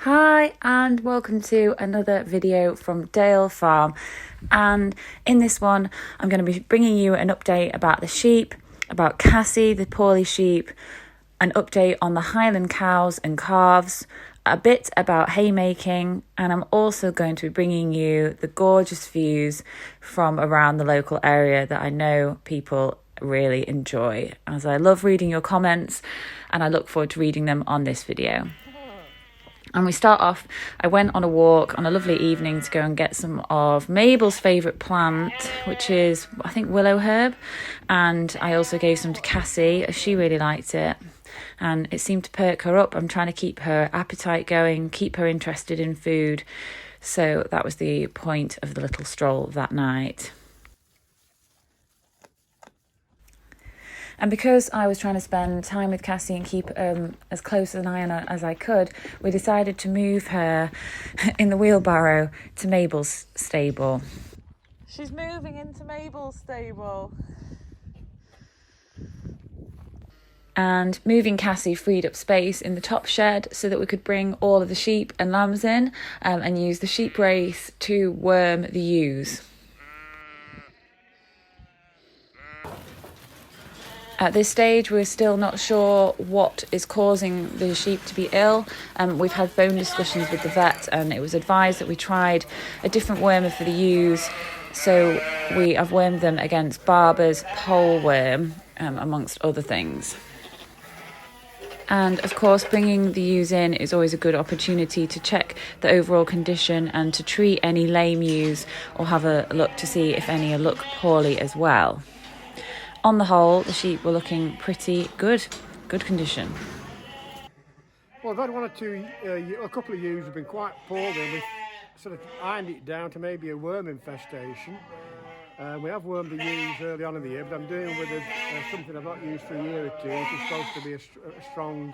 Hi and welcome to another video from Dale Farm, and in this one I'm going to be bringing you an update about the sheep, about Cassie the poorly sheep, an update on the Highland cows and calves, a bit about haymaking, and I'm also going to be bringing you the gorgeous views from around the local area that I know people really enjoy, as I love reading your comments and I look forward to reading them on this video. And we start off, I went on a walk on a lovely evening to go and get some of Mabel's favourite plant, which is, I think, willow herb. And I also gave some to Cassie, as she really liked it. And it seemed to perk her up. I'm trying to keep her appetite going, keep her interested in food. So that was the point of the little stroll that night. And because I was trying to spend time with Cassie and keep as close an eye on her as I could, we decided to move her in the wheelbarrow to Mabel's stable. She's moving into Mabel's stable. And moving Cassie freed up space in the top shed so that we could bring all of the sheep and lambs in and use the sheep race to worm the ewes. At this stage, we're still not sure what is causing the sheep to be ill. We've had phone discussions with the vet, and it was advised that we tried a different wormer for the ewes. So we have wormed them against Barber's pole worm, amongst other things. And of course, bringing the ewes in is always a good opportunity to check the overall condition and to treat any lame ewes or have a look to see if any look poorly as well. On the whole, the sheep were looking pretty good condition. Well, I've had one or two, a couple of ewes have been quite poor. Then we've sort of ironed it down to maybe a worm infestation. We have wormed the ewes early on in the year, but I'm doing with something I've not used for a year or two, which is supposed to be a strong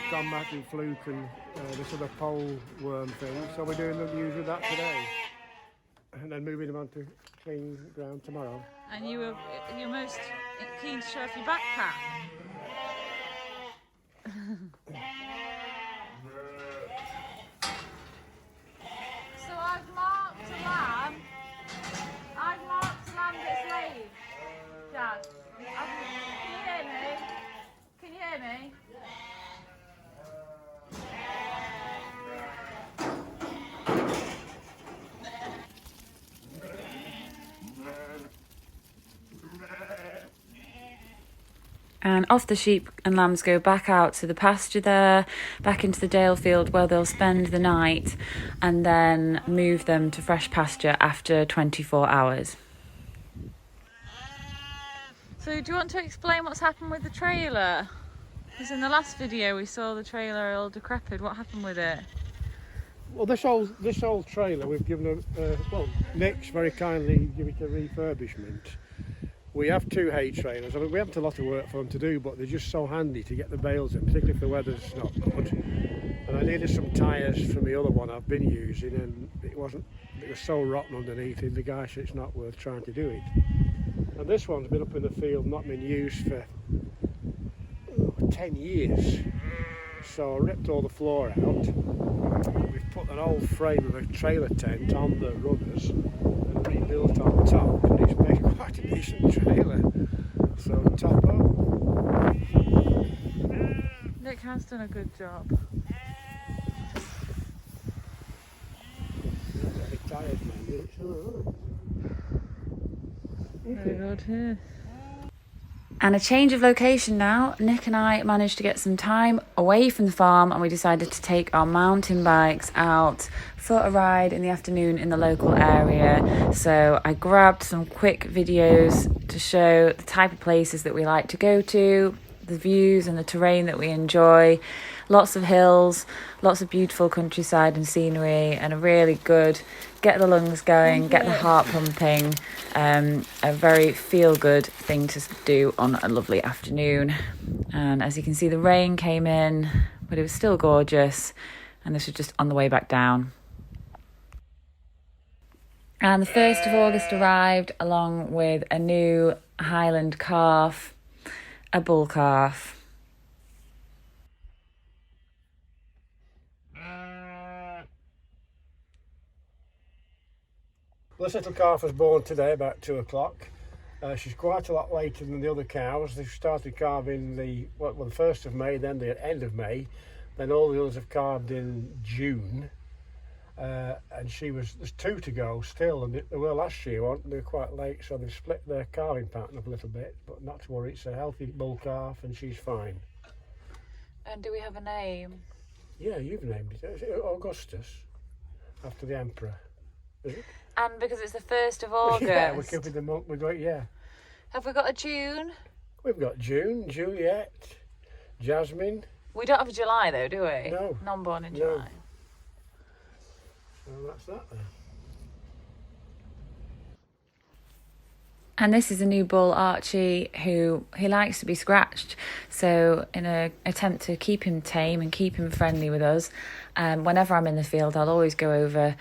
combating fluke and the sort of pole worm thing. So we're doing the ewes with that today, and then moving them onto clean ground tomorrow. And you're most keen to show off your backpack. So I've marked a lamb. I've marked a lamb that's lame. Dad, can you hear me? Can you hear me? And off the sheep and lambs go back out to the pasture there, back into the Dale field where they'll spend the night and then move them to fresh pasture after 24 hours. So do you want to explain what's happened with the trailer? Because in the last video we saw the trailer all decrepit. What happened with it? Well, this old trailer we've given well, Nick's very kindly given it a refurbishment. We have two hay trailers. I mean, we haven't a lot of work for them to do, but they're just so handy to get the bales in, particularly if the weather's not good. And I needed some tyres from the other one I've been using, and it was so rotten underneath, and the guy said it's not worth trying to do it. And this one's been up in the field, not been used for 10 years. So I ripped all the floor out. We've put an old frame of a trailer tent on the runners and rebuilt on top, and it's made quite a decent trailer. So top up. Nick has done a good job. Very tired, man. It's all right. Very good here. And a change of location now. Nick and I managed to get some time away from the farm, and we decided to take our mountain bikes out for a ride in the afternoon in the local area. So I grabbed some quick videos to show the type of places that we like to go to, the views and the terrain that we enjoy. Lots of hills, lots of beautiful countryside and scenery, and a really good get the lungs going, get the heart pumping, a very feel-good thing to do on a lovely afternoon. And as you can see, the rain came in, but it was still gorgeous, and this was just on the way back down. And the 1st of August arrived along with a new Highland calf, a bull calf. This little calf was born today about 2 o'clock. She's quite a lot later than the other cows. They've started calving the 1st of May, then the end of May. Then all the others have calved in June. And there's 2 to go still, and they were last year, weren't they? They were quite late, so they've split their calving pattern up a little bit, but not to worry, it's a healthy bull calf and she's fine. And do we have a name? Yeah, you've named it. Is it Augustus? After the emperor, is it? And because it's the 1st of August. Yeah, we could be the month. Yeah. Have we got a June? We've got June, Juliet, Jasmine. We don't have a July though, do we? No. None born in No. July. So that's that then. And this is a new bull, Archie, who he likes to be scratched. So in an attempt to keep him tame and keep him friendly with us, whenever I'm in the field, I'll always go over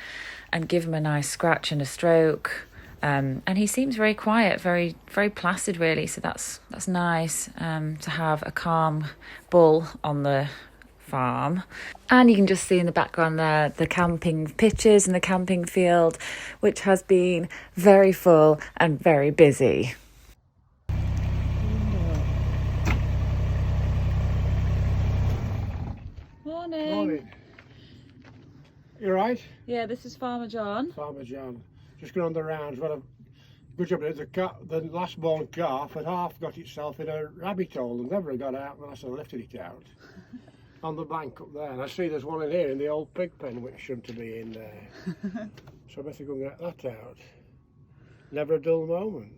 and give him a nice scratch and a stroke. And he seems very quiet, very, very placid, really. So that's nice to have a calm bull on the farm. And you can just see in the background there the camping pictures and the camping field, which has been very full and very busy. Morning. Morning. You right? Yeah, this is Farmer John. Farmer John. Just going on the rounds. Well, good job. The last born calf had half got itself in a rabbit hole and never got out unless I lifted it out. On the bank up there, and I see there's one in here in the old pig pen which shouldn't have been in there. So I better go and get that out. Never a dull moment.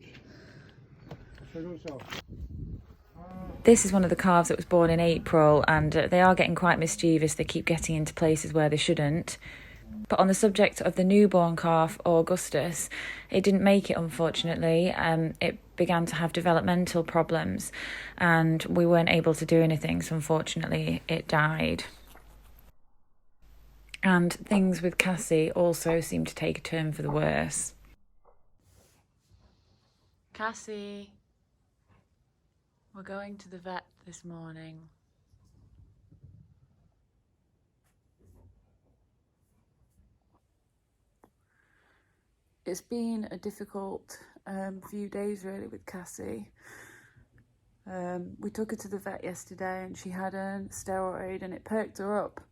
This is one of the calves that was born in April, and they are getting quite mischievous. They keep getting into places where they shouldn't. But on the subject of the newborn calf, Augustus, it didn't make it, unfortunately. It began to have developmental problems and we weren't able to do anything, so unfortunately it died. And things with Cassie also seemed to take a turn for the worse. Cassie, we're going to the vet this morning. It's been a difficult few days really with Cassie. We took her to the vet yesterday and she had a steroid and it perked her up.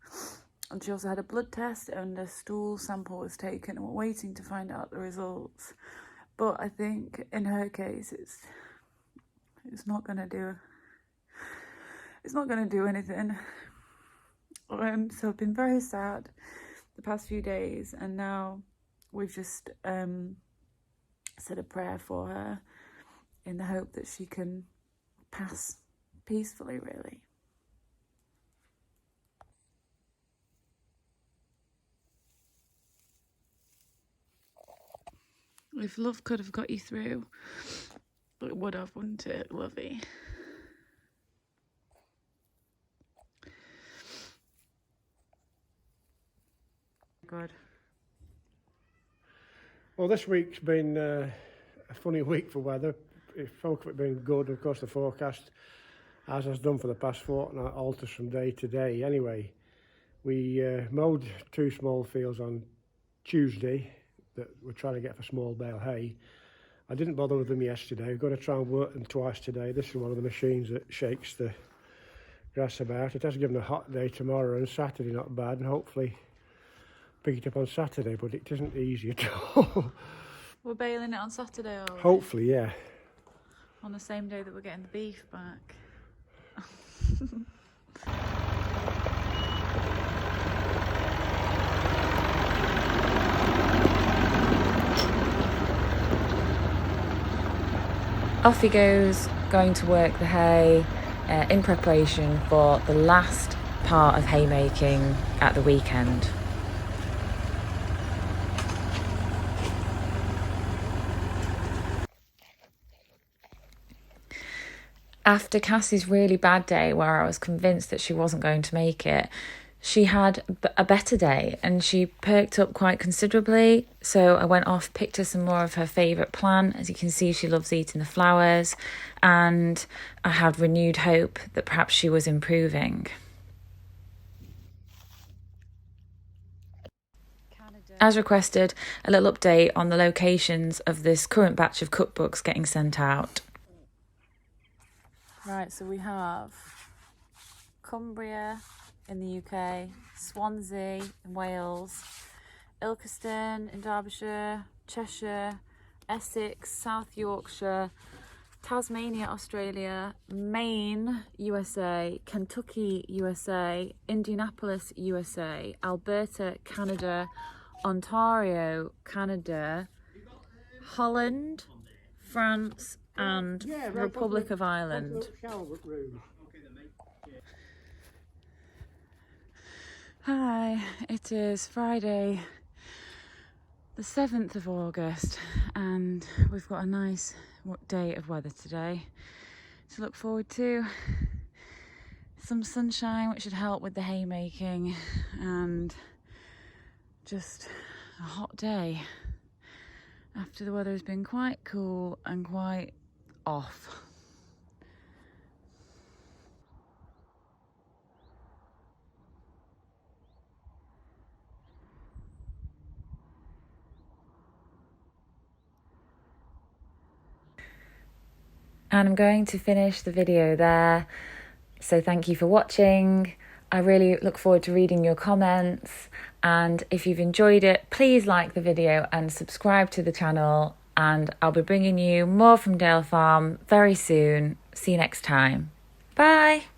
And she also had a blood test and a stool sample was taken and we're waiting to find out the results. But I think in her case it's not gonna do anything. So I've been very sad the past few days, and now we've just said a prayer for her in the hope that she can pass peacefully, really. If love could have got you through, it would have, wouldn't it, Lovey? Good. Well, this week's been a funny week for weather. It folk have been good. Of course, the forecast, as has done for the past fortnight, alters from day to day. Anyway, we mowed 2 small fields on Tuesday that we're trying to get for small bale hay. I didn't bother with them yesterday. We're going to try and work them twice today. This is one of the machines that shakes the grass about. It has given a hot day tomorrow and Saturday not bad, and hopefully pick it up on Saturday, but it isn't easy at all. We're baling it on Saturday, are we? Hopefully, yeah. On the same day that we're getting the beef back. Off he goes, going to work the hay in preparation for the last part of haymaking at the weekend. After Cassie's really bad day where I was convinced that she wasn't going to make it, she had a better day and she perked up quite considerably. So I went off, picked her some more of her favourite plant. As you can see, she loves eating the flowers, and I had renewed hope that perhaps she was improving. Kind of as requested, a little update on the locations of this current batch of cookbooks getting sent out. Right, so we have Cumbria in the UK, Swansea in Wales, Ilkeston in Derbyshire, Cheshire, Essex, South Yorkshire, Tasmania, Australia, Maine, USA, Kentucky, USA, Indianapolis, USA, Alberta, Canada, Ontario, Canada, Holland, France, and Republic of Ireland. Hi, it is Friday the 7th of August and we've got a nice day of weather today to look forward to. Some sunshine which should help with the haymaking and just a hot day after the weather has been quite cool and quite off. And I'm going to finish the video there. So thank you for watching. I really look forward to reading your comments. And if you've enjoyed it, please like the video and subscribe to the channel. And I'll be bringing you more from Dale Farm very soon. See you next time. Bye.